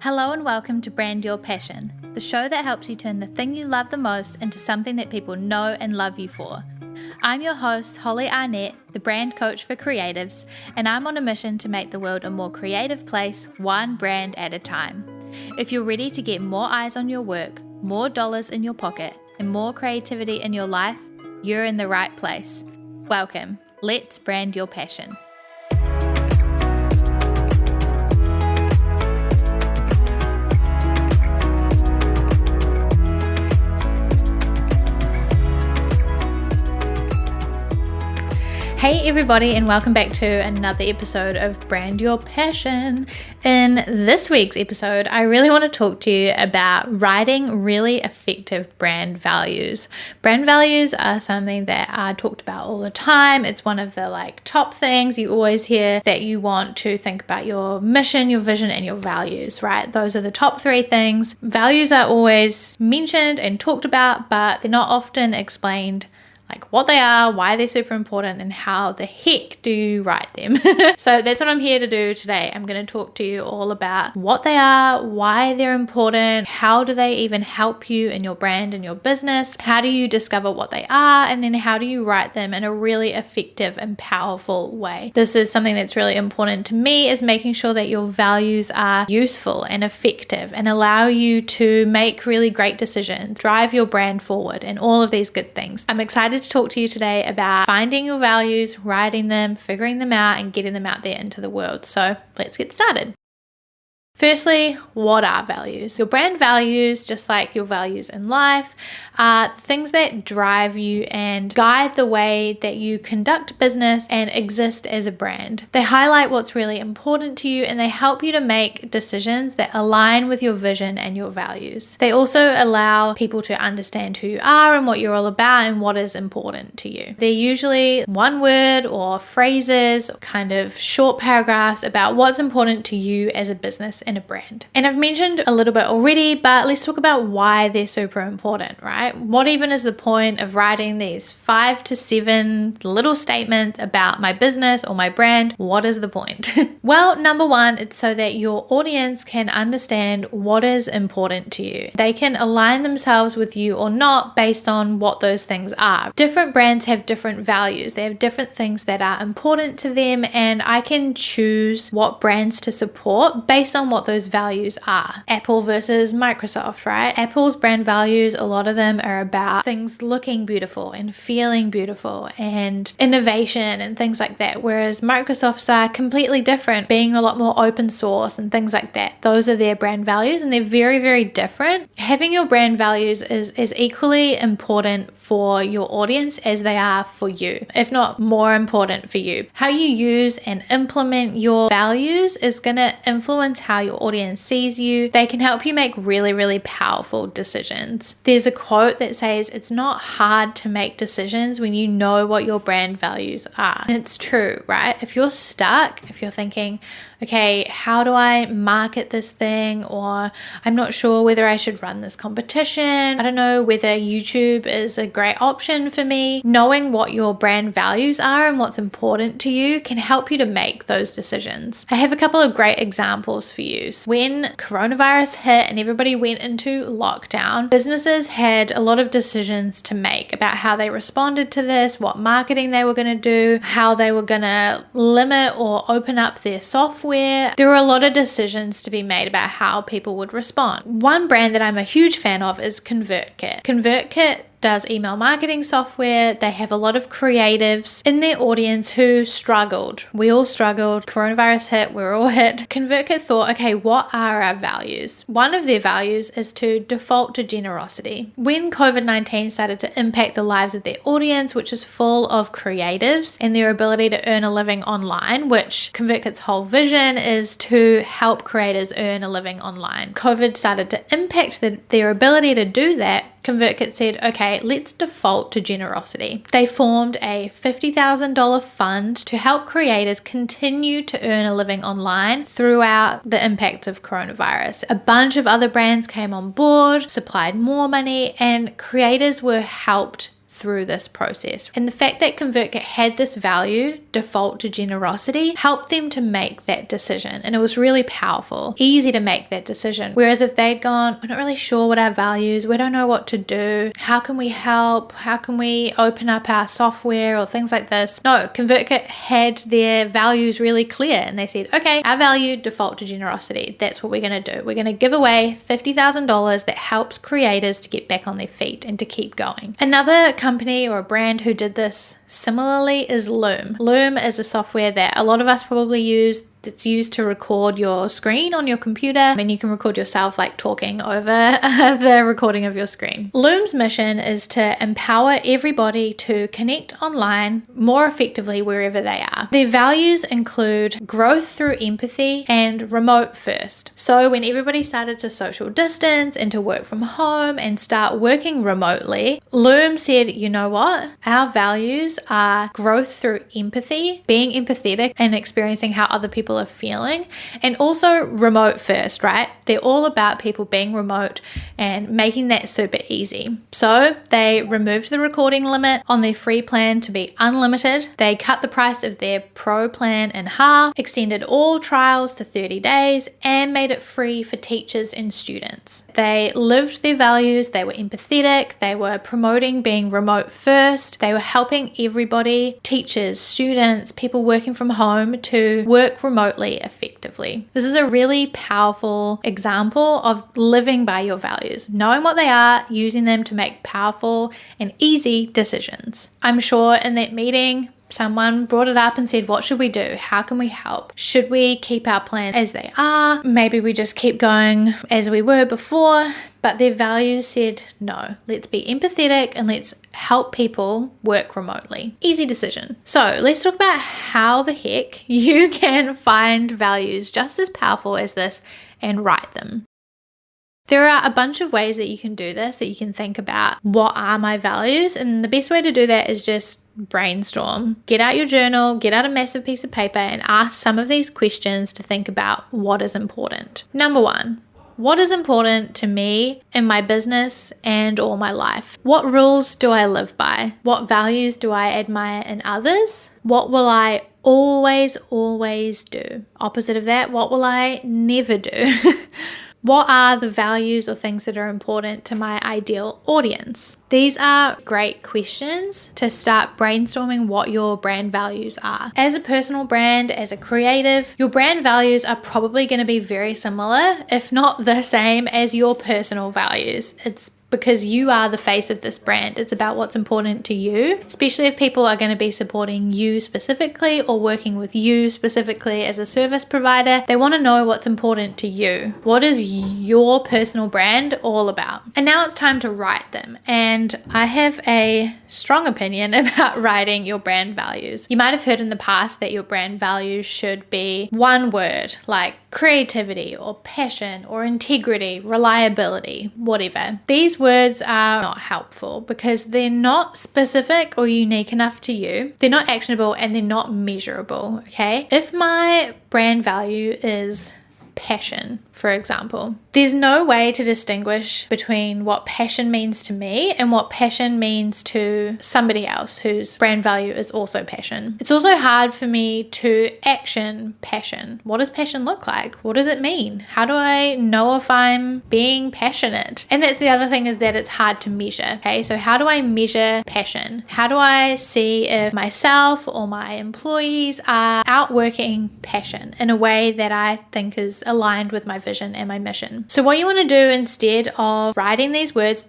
Hello and welcome to Brand Your Passion, the show that helps you turn the thing you love the most into something that people know and love you for. I'm your host, Holly Arnett, the brand coach for creatives, and I'm on a mission to make the world a more creative place, one brand at a time. If you're ready to get more eyes on your work, more dollars in your pocket, and more creativity in your life, you're in the right place. Welcome. Let's brand your passion. Hey everybody, and welcome back to another episode of Brand Your Passion. In this week's episode, I really want to talk to you about writing really effective brand values. Brand values are something that are talked about all the time. It's one of the top things you always hear, that you want to think about your mission, your vision, and your values, right? Those are the top three things. Values are always mentioned and talked about, but they're not often explained what they are, why they're super important, and how the heck do you write them. So that's what I'm here to do today. I'm going to talk to you all about what they are, why they're important, how do they even help you in your brand and your business, how do you discover what they are, and then how do you write them in a really effective and powerful way. This is something that's really important to me, is making sure that your values are useful and effective and allow you to make really great decisions, drive your brand forward, and all of these good things. I'm excited to talk to you today about finding your values, writing them, figuring them out, and getting them out there into the world. So let's get started. Firstly, what are values? Your brand values, just like your values in life, are things that drive you and guide the way that you conduct business and exist as a brand. They highlight what's really important to you, and they help you to make decisions that align with your vision and your values. They also allow people to understand who you are and what you're all about and what is important to you. They're usually one word or phrases, kind of short paragraphs about what's important to you as a business and a brand. And I've mentioned a little bit already, but let's talk about why they're super important, right? What even is the point of writing these 5 to 7 little statements about my business or my brand? What is the point? Well, number one, it's so that your audience can understand what is important to you. They can align themselves with you or not based on what those things are. Different brands have different values. They have different things that are important to them, and I can choose what brands to support based on what those values are. Apple versus Microsoft, right? Apple's brand values, a lot of them are about things looking beautiful and feeling beautiful and innovation and things like that, whereas Microsoft's are completely different, being a lot more open source and things like that. Those are their brand values, and they're very, very different. Having your brand values is equally important for your audience as they are for you, if not more important for you. How you use and implement your values is going to influence how your audience sees you. They can help you make really, really powerful decisions. There's a quote that says, "It's not hard to make decisions when you know what your brand values are." And it's true, right? If you're stuck, if you're thinking, okay, how do I market this thing? Or I'm not sure whether I should run this competition. I don't know whether YouTube is a great option for me. Knowing what your brand values are and what's important to you can help you to make those decisions. I have a couple of great examples for you. When coronavirus hit and everybody went into lockdown, businesses had a lot of decisions to make about how they responded to this, what marketing they were going to do, how they were going to limit or open up their software. There were a lot of decisions to be made about how people would respond. One brand that I'm a huge fan of is ConvertKit. ConvertKit does email marketing software. They have a lot of creatives in their audience who struggled. We all struggled. Coronavirus hit. We're all hit. ConvertKit thought, okay, what are our values? One of their values is to default to generosity. When COVID-19 started to impact the lives of their audience, which is full of creatives and their ability to earn a living online, which ConvertKit's whole vision is to help creators earn a living online. COVID started to impact their ability to do that. ConvertKit said, okay, let's default to generosity. They formed a $50,000 fund to help creators continue to earn a living online throughout the impacts of coronavirus. A bunch of other brands came on board, supplied more money, and creators were helped through this process. And the fact that ConvertKit had this value, default to generosity, helped them to make that decision. And it was really powerful, easy to make that decision. Whereas if they'd gone, we're not really sure what our values, we don't know what to do, how can we help, how can we open up our software or things like this. No, ConvertKit had their values really clear and they said, okay, our value, default to generosity. That's what we're going to do. We're going to give away $50,000 that helps creators to get back on their feet and to keep going. Another company or a brand who did this similarly is Loom. Loom is a software that a lot of us probably use, that's used to record your screen on your computer, and you can record yourself like talking over the recording of your screen. Loom's mission is to empower everybody to connect online more effectively wherever they are. Their values include growth through empathy and remote first. So when everybody started to social distance and to work from home and start working remotely, Loom said, you know what? Our values are growth through empathy, being empathetic and experiencing how other people are feeling, and also remote first, right? They're all about people being remote and making that super easy. So they removed the recording limit on their free plan to be unlimited. They cut the price of their pro plan in half, extended all trials to 30 days, and made it free for teachers and students. They lived their values, they were empathetic, they were promoting being remote first, they were helping everybody, teachers, students, people working from home, to work remotely effectively. This is a really powerful example of living by your values, knowing what they are, using them to make powerful and easy decisions. I'm sure in that meeting, someone brought it up and said, what should we do? How can we help? Should we keep our plans as they are? Maybe we just keep going as we were before. But their values said, no, let's be empathetic and let's help people work remotely. Easy decision. So let's talk about how the heck you can find values just as powerful as this and write them. There are a bunch of ways that you can do this, that you can think about what are my values, and the best way to do that is just brainstorm. Get out your journal, get out a massive piece of paper and ask some of these questions to think about what is important. Number one, what is important to me in my business and or my life? What rules do I live by? What values do I admire in others? What will I always do? Opposite of that, what will I never do? What are the values or things that are important to my ideal audience? These are great questions to start brainstorming what your brand values are. As a personal brand, as a creative, your brand values are probably going to be very similar, if not the same as your personal values. It's because you are the face of this brand. It's about what's important to you, especially if people are going to be supporting you specifically or working with you specifically as a service provider. They want to know what's important to you. What is your personal brand all about? And now it's time to write them. And I have a strong opinion about writing your brand values. You might have heard in the past that your brand values should be one word, like creativity or passion or integrity, reliability, whatever. These words are not helpful because they're not specific or unique enough to you. They're not actionable and they're not measurable, okay? If my brand value is passion, for example, there's no way to distinguish between what passion means to me and what passion means to somebody else whose brand value is also passion. It's also hard for me to action passion. What does passion look like? What does it mean? How do I know if I'm being passionate? And that's the other thing, is that it's hard to measure. Okay, so how do I measure passion? How do I see if myself or my employees are outworking passion in a way that I think is aligned with my vision and my mission? So what you want to do instead of writing these words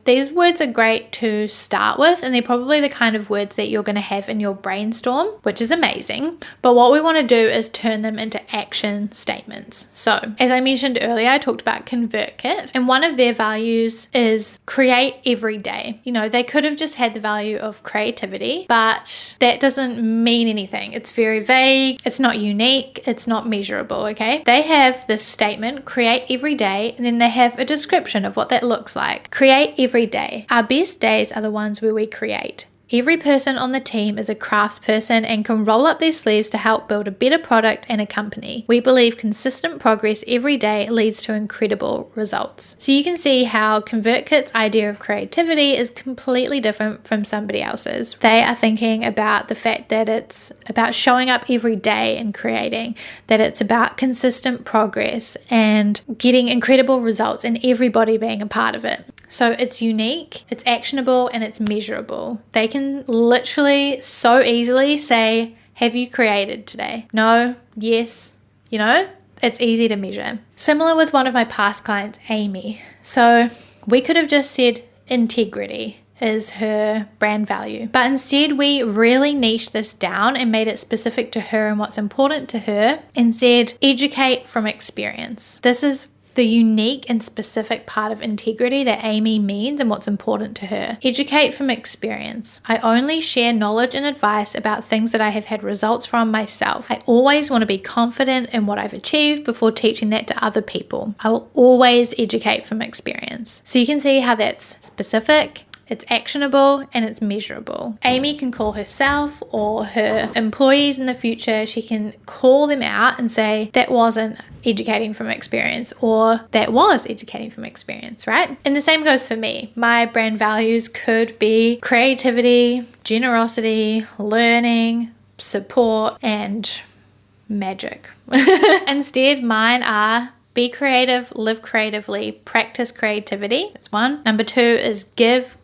are great to start with, and they're probably the kind of words that you're going to have in your brainstorm, which is amazing. But what we want to do is turn them into action statements. So as I mentioned earlier, I talked about ConvertKit, and one of their values is create every day. You know, they could have just had the value of creativity, but that doesn't mean anything. It's very vague. It's not unique. It's not measurable. Okay. They have this statement, create every day, and then they have a description of what that looks like. Create every day. Our best days are the ones where we create Every person on the team is a craftsperson and can roll up their sleeves to help build a better product and a company. We believe consistent progress every day leads to incredible results. So you can see how ConvertKit's idea of creativity is completely different from somebody else's. They are thinking about the fact that it's about showing up every day and creating, that it's about consistent progress and getting incredible results and everybody being a part of it. So it's unique, it's actionable, and it's measurable. They can literally so easily say, have you created today? No, yes, it's easy to measure. Similar with one of my past clients, Amy. So we could have just said integrity is her brand value. But instead, we really niched this down and made it specific to her and what's important to her and said, educate from experience. This is the unique and specific part of integrity that Amy means and what's important to her. Educate from experience. I only share knowledge and advice about things that I have had results from myself. I always want to be confident in what I've achieved before teaching that to other people. I will always educate from experience. So you can see how that's specific, it's actionable, and it's measurable. Amy can call herself or her employees in the future, she can call them out and say, that wasn't educating from experience, or that was educating from experience, right? And the same goes for me. My brand values could be creativity, generosity, learning, support, and magic. Instead, mine are be creative, live creatively, practice creativity. That's one. Number 2 is give,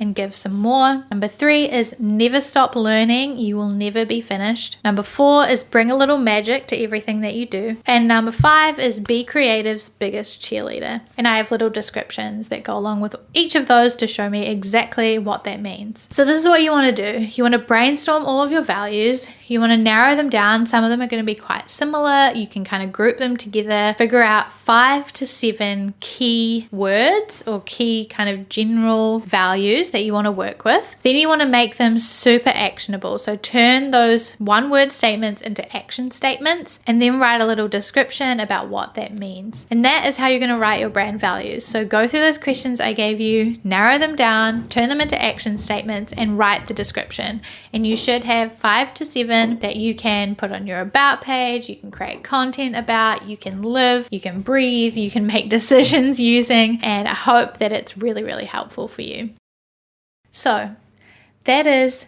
and give some more. Number 3 is never stop learning. You will never be finished. Number 4 is bring a little magic to everything that you do. And number 5 is be creative's biggest cheerleader. And I have little descriptions that go along with each of those to show me exactly what that means. So this is what you want to do. You want to brainstorm all of your values. You want to narrow them down. Some of them are going to be quite similar. You can kind of group them together, figure out 5 to 7 key words or key kind of general values that you want to work with. Then you want to make them super actionable. So turn those one-word statements into action statements and then write a little description about what that means. And that is how you're going to write your brand values. So go through those questions I gave you, narrow them down, turn them into action statements, and write the description. And you should have 5 to 7 that you can put on your about page, you can create content about, you can live, you can breathe, you can make decisions using, and I hope that it's really, really helpful for you. So that is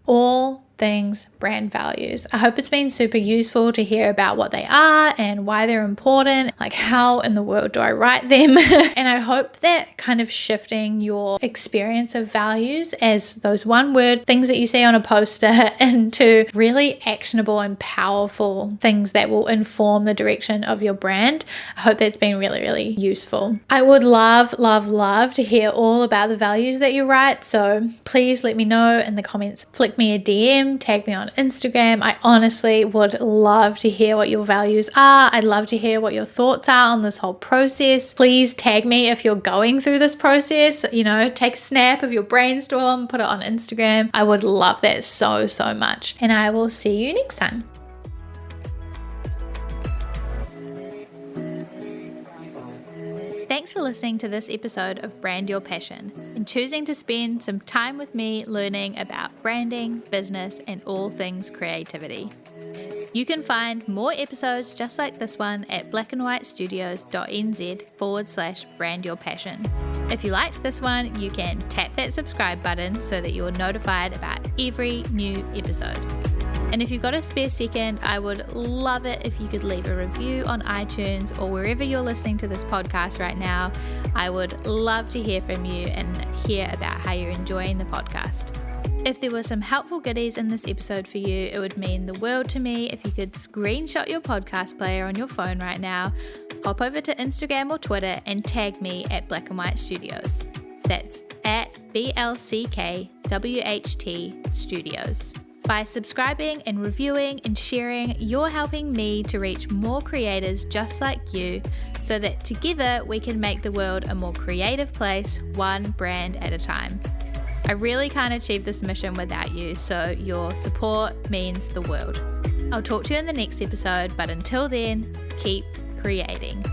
all things brand values. I hope it's been super useful to hear about what they are and why they're important, like how in the world do I write them? And I hope that kind of shifting your experience of values as those one word things that you see on a poster into really actionable and powerful things that will inform the direction of your brand. I hope that's been really, really useful. I would love, love, love to hear all about the values that you write. So please let me know in the comments. Flick me a DM, tag me on Instagram. I honestly would love to hear what your values are. I'd love to hear what your thoughts are on this whole process. Please tag me if you're going through this process. Take a snap of your brainstorm, put it on Instagram. I would love that so, so much. And I will see you next time. Thanks for listening to this episode of Brand Your Passion and choosing to spend some time with me learning about branding, business, and all things creativity. You can find more episodes just like this one at blackandwhitestudios.nz/brandyourpassion. If you liked this one, you can tap that subscribe button so that you're notified about every new episode. And if you've got a spare second, I would love it if you could leave a review on iTunes or wherever you're listening to this podcast right now. I would love to hear from you and hear about how you're enjoying the podcast. If there were some helpful goodies in this episode for you, it would mean the world to me if you could screenshot your podcast player on your phone right now, hop over to Instagram or Twitter and tag me at Black and White Studios. That's at BLCKWHT Studios. By subscribing and reviewing and sharing, you're helping me to reach more creators just like you so that together we can make the world a more creative place, one brand at a time. I really can't achieve this mission without you, so your support means the world. I'll talk to you in the next episode, but until then, keep creating.